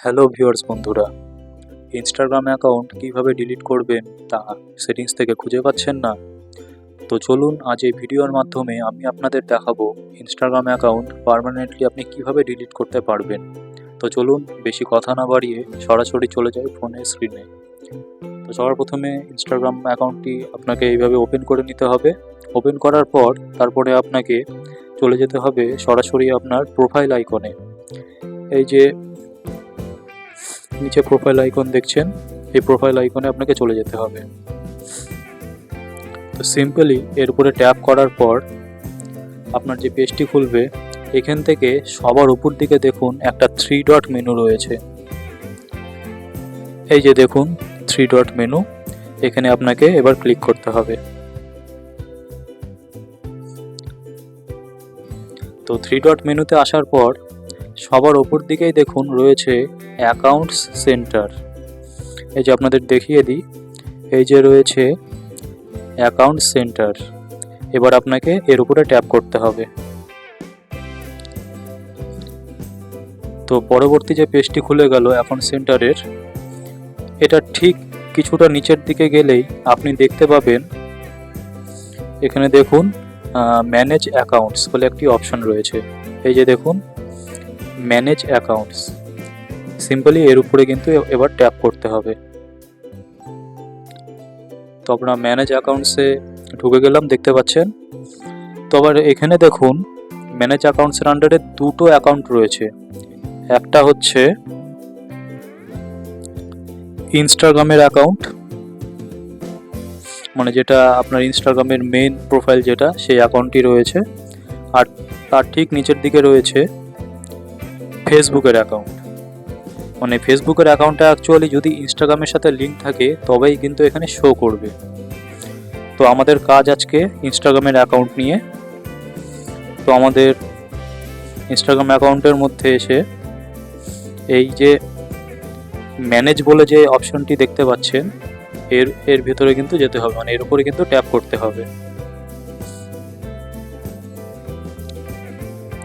Hello viewers বন্ধুরা, Instagram account কিভাবে delete করবেন তা সেটিংস থেকে খুঁজে পাচ্ছেন না? তো চলুন আজ এই ভিডিওর মাধ্যমে আমি আপনাদের দেখাবো ইনস্টাগ্রাম অ্যাকাউন্ট পার্মানেন্টলি আপনি কিভাবে ডিলিট করতে পারবেন। তো চলুন বেশি কথা না বাড়িয়ে সরাসরি চলে যাই ফোনের স্ক্রিনে। তো সবার প্রথমে ইনস্টাগ্রাম অ্যাকাউন্টটি আপনাকে এইভাবে ওপেন করে নিতে হবে। ওপেন করার পর তারপরে আপনাকে চলে যেতে হবে সরাসরি আপনার প্রোফাইল আইকনে। এই যে নিচে প্রোফাইল আইকন দেখছেন, এই প্রোফাইল আইকনে আপনাকে চলে যেতে হবে। তো সিম্পলি এর উপরে ট্যাপ করার পর আপনার যে পেজটি খুলবে, এখান থেকে সবার উপর দিকে দেখুন একটা 3 ডট মেনু রয়েছে। এই যে দেখুন 3 ডট মেনু, এখানে আপনাকে এবার ক্লিক করতে হবে। তো 3 ডট মেনুতে আসার পর সবার উপর দিকেই দেখুন রয়েছে অ্যাকাউন্টস সেন্টার। এই যে আপনাদের দেখিয়ে দিই, এই যে রয়েছে অ্যাকাউন্ট সেন্টার। এবার আপনাকে এর উপরে ট্যাপ করতে হবে। তো পরবর্তী যে পেজটি খুলে গেল অ্যাকাউন্ট সেন্টারের, এটা ঠিক কিছুটা নিচের দিকে গেলেই আপনি দেখতে পাবেন এখানে দেখুন ম্যানেজ অ্যাকাউন্টস বলে একটি অপশন রয়েছে। এই যে দেখুন ম্যানেজ অ্যাকাউন্টস, সিম্পলি এর উপরে কিন্তু এবার ট্যাপ করতে হবে। তো আমরা ম্যানেজ অ্যাকাউন্টসে ঢুকে গেলাম, দেখতে পাচ্ছেন। তো আবার এখানে দেখুন ম্যানেজ অ্যাকাউন্টসের আন্ডারে দুটো অ্যাকাউন্ট রয়েছে। একটা হচ্ছে ইনস্টাগ্রামের অ্যাকাউন্ট, মানে যেটা আপনার ইনস্টাগ্রামের মেইন প্রোফাইল যেটা, সেই অ্যাকাউন্টটি রয়েছে। আর তার ঠিক নিচের দিকে রয়েছে ফেসবুকের অ্যাকাউন্ট। মানে ফেসবুকের অ্যাকাউন্টটা অ্যাকচুয়ালি যদি ইনস্টাগ্রামের সাথে লিঙ্ক থাকে তবেই কিন্তু এখানে শো করবে। তো আমাদের কাজ আজকে ইনস্টাগ্রামের অ্যাকাউন্ট নিয়ে। তো আমাদের ইনস্টাগ্রাম অ্যাকাউন্টের মধ্যে এসে এই যে ম্যানেজ বলে যে অপশনটি দেখতে পাচ্ছেন, এর ভিতরে কিন্তু যেতে হবে, মানে এর উপরে কিন্তু ট্যাপ করতে হবে।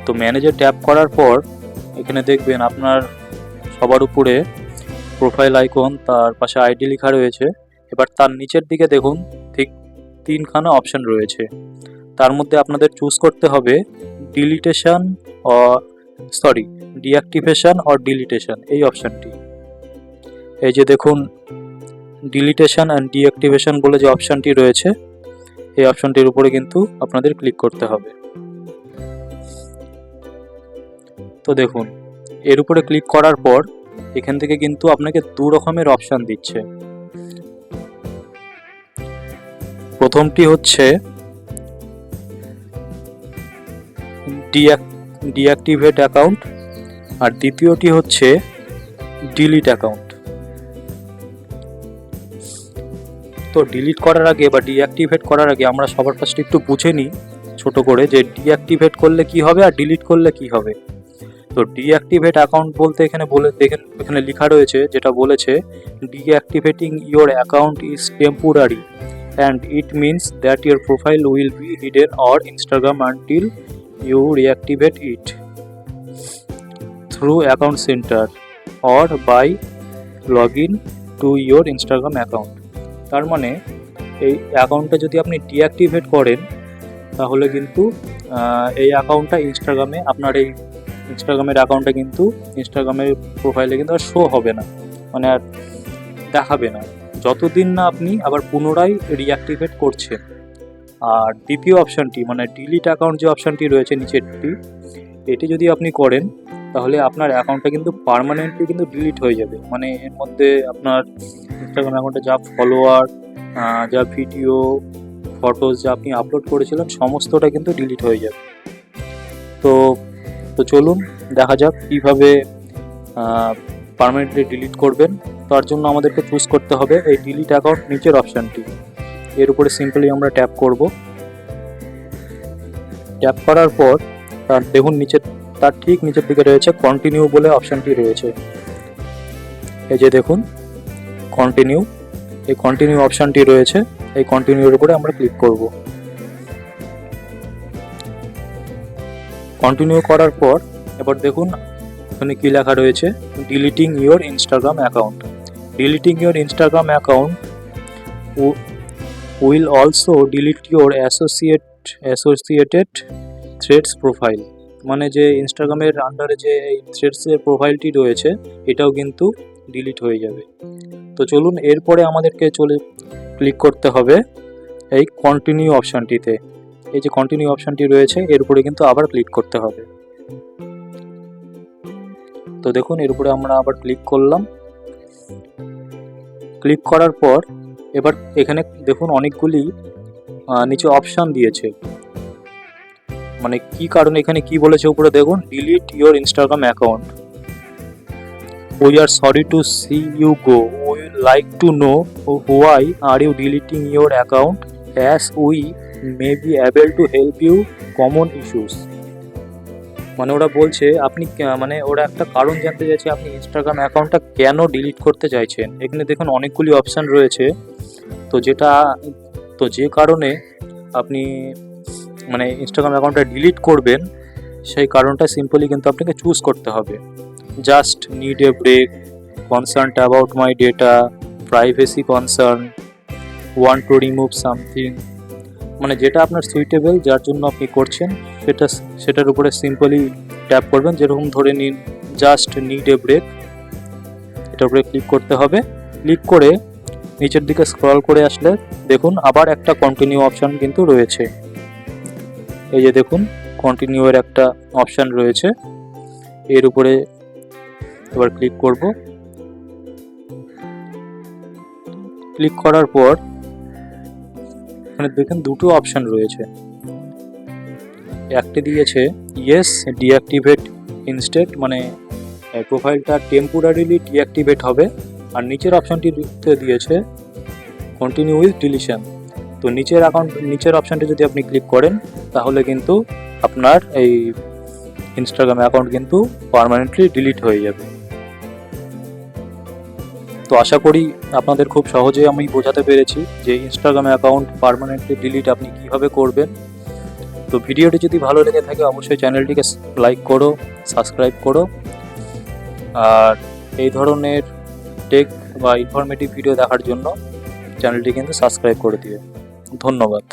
তো ম্যানেজে ট্যাপ করার পর এখানে দেখবেন আপনার সবার উপরে প্রোফাইল আইকন, তার পাশে আইডি লেখা রয়েছে। এবার তার নিচের দিকে দেখুন ঠিক 3খানা অপশন রয়েছে। তার মধ্যে আপনাদের চুজ করতে হবে ডিঅ্যাক্টিভেশন অর ডিলিটেশন, এই অপশনটি। এই যে দেখুন ডিলিটেশন অ্যান্ড ডিঅ্যাক্টিভেশন বলে যে অপশনটি রয়েছে, এই অপশনটির উপরে কিন্তু আপনাদের ক্লিক করতে হবে। তো দেখুন এর উপরে ক্লিক করার পর এখান থেকে কিন্তু আপনাকে 2 রকমের অপশন দিচ্ছে। প্রথমটি হচ্ছে ডিঅ্যাক্টিভেট অ্যাকাউন্ট, আর দ্বিতীয়টি হচ্ছে ডিলিট অ্যাকাউন্ট। তো ডিলিট করার আগে বা ডিঅ্যাক্টিভেট করার আগে আমরা সবার ফার্স্টে একটু বুঝে নিই ছোট করে যে ডিঅ্যাক্টিভেট করলে কি হবে আর ডিলিট করলে কি হবে। তো ডিঅ্যাক্টিভেট অ্যাকাউন্ট বলতে এখানে দেখেন এখানে লেখা রয়েছে, যেটা বলেছে deactivating your account is temporary and it means that your profile will be hidden on Instagram until you reactivate it through account center or by login to your Instagram account। তার মানে এই অ্যাকাউন্টটা যদি আপনি ডিঅ্যাক্টিভেট করেন তাহলে কিন্তু এই অ্যাকাউন্টটা ইনস্টাগ্রামে, আপনার এই ইনস্টাগ্রামের অ্যাকাউন্টটা কিন্তু ইনস্টাগ্রামের প্রোফাইলে কিন্তু আর শো হবে না, মানে আর দেখাবে না যতদিন না আপনি আবার পুনরায় রিঅ্যাক্টিভেট করছেন। আর দ্বিতীয় অপশানটি মানে ডিলিট অ্যাকাউন্ট যে অপশানটি রয়েছে নিচেরটি, এটি যদি আপনি করেন তাহলে আপনার অ্যাকাউন্টটা কিন্তু পার্মানেন্টলি কিন্তু ডিলিট হয়ে যাবে। মানে এর মধ্যে আপনার ইনস্টাগ্রাম অ্যাকাউন্টে যা ফলোয়ার, যা ভিডিও, ফটোজ যা আপনি আপলোড করেছিলেন সমস্তটা কিন্তু ডিলিট হয়ে যাবে। তো চলুন দেখা যাক কীভাবে পার্মানেন্টলি ডিলিট করবেন। তার জন্য আমাদেরকে চুজ করতে হবে এই ডিলিট অ্যাকাউন্ট নিচের অপশানটি। এর উপরে সিম্পলি আমরা ট্যাপ করব। ট্যাপ করার পর তার দেখুন তার ঠিক নিচের দিকে রয়েছে কন্টিনিউ বলে অপশানটি রয়েছে। এই যে দেখুন কন্টিনিউ, এই কন্টিনিউ অপশানটি রয়েছে, এই কন্টিনিউর উপরে আমরা ক্লিক করব। কন্টিনিউ করার পর এবার দেখুন এখানে কি লেখা রয়েছে, deleting your Instagram account. Deleting your Instagram account will also delete your associated threads profile. মানে যে ইনস্টাগ্রামের আন্ডারে যে এই থ্রেডসের প্রোফাইলটি রয়েছে এটাও কিন্তু ডিলিট হয়ে যাবে। তো চলুন এরপরে আমাদেরকে ক্লিক করতে হবে এই কন্টিনিউ অপশানটিতে। এই যে কন্টিনিউ অপশানটি রয়েছে এর উপরে কিন্তু আবার ক্লিক করতে হবে। তো দেখুন এর উপরে আমরা আবার ক্লিক করলাম। ক্লিক করার পর এবার এখানে দেখুন অনেকগুলি নিচে অপশান দিয়েছে, মানে কি কারণে এখানে কি বলেছে উপরে দেখুন, delete your Instagram account, we are sorry to see you go, we like to know why are you deleting your account as we may be able to help you common issues. মানে ওরা বলছে আপনি মানে ওরা একটা কারণ জানতে চাইছে আপনি ইনস্টাগ্রাম অ্যাকাউন্টটা কেন ডিলিট করতে চাইছেন। এখানে দেখুন অনেকগুলি অপশান রয়েছে, তো যে কারণে আপনি মানে ইনস্টাগ্রাম অ্যাকাউন্টটা ডিলিট করবেন সেই কারণটা সিম্পলি কিন্তু আপনাকে চুজ করতে হবে। Just need a break, concern about my data, privacy concern, want to remove something, মানে যেটা আপনার সুইটেবল যার জন্য আপনি করছেন সেটার উপরে সিম্পলি ট্যাপ করবেন। যেরকম ধরে নিন জাস্ট নিড এ ব্রেক, এটার উপরে ক্লিক করতে হবে। ক্লিক করে নিচের দিকে স্ক্রল করে আসলে দেখুন আবার একটা কন্টিনিউ অপশান কিন্তু রয়েছে। এই যে দেখুন কন্টিনিউ এর একটা অপশান রয়েছে, এর উপরে এবার ক্লিক করব। ক্লিক করার পর এখানে দেখেন দুটো অপশান রয়েছে, একটা দিয়েছে ইয়েস ডিঅ্যাক্টিভেট ইনস্টেড, মানে প্রোফাইলটা টেম্পোরারিলি ডিঅ্যাক্টিভেট হবে, আর নিচের অপশানটিতে দিয়েছে কন্টিনিউ উইথ ডিলিশন। তো নিচের অপশানটি যদি আপনি ক্লিক করেন তাহলে কিন্তু আপনার এই ইনস্টাগ্রাম অ্যাকাউন্ট কিন্তু পার্মানেন্টলি ডিলিট হয়ে যাবে। তো আশা করি আপনাদের খুব সহজে আমি বোঝাতে পেরেছি যে ইনস্টাগ্রাম অ্যাকাউন্ট পার্মানেন্টলি ডিলিট আপনি কিভাবে করবেন। তো ভিডিওটি যদি ভালো লেগে থাকে অবশ্যই চ্যানেলটিকে লাইক করো, সাবস্ক্রাইব করো, আর এই ধরনের টেক বা ইনফরমেটিভ ভিডিও দেখার জন্য চ্যানেলটি কিন্তু সাবস্ক্রাইব করে দিও। ধন্যবাদ।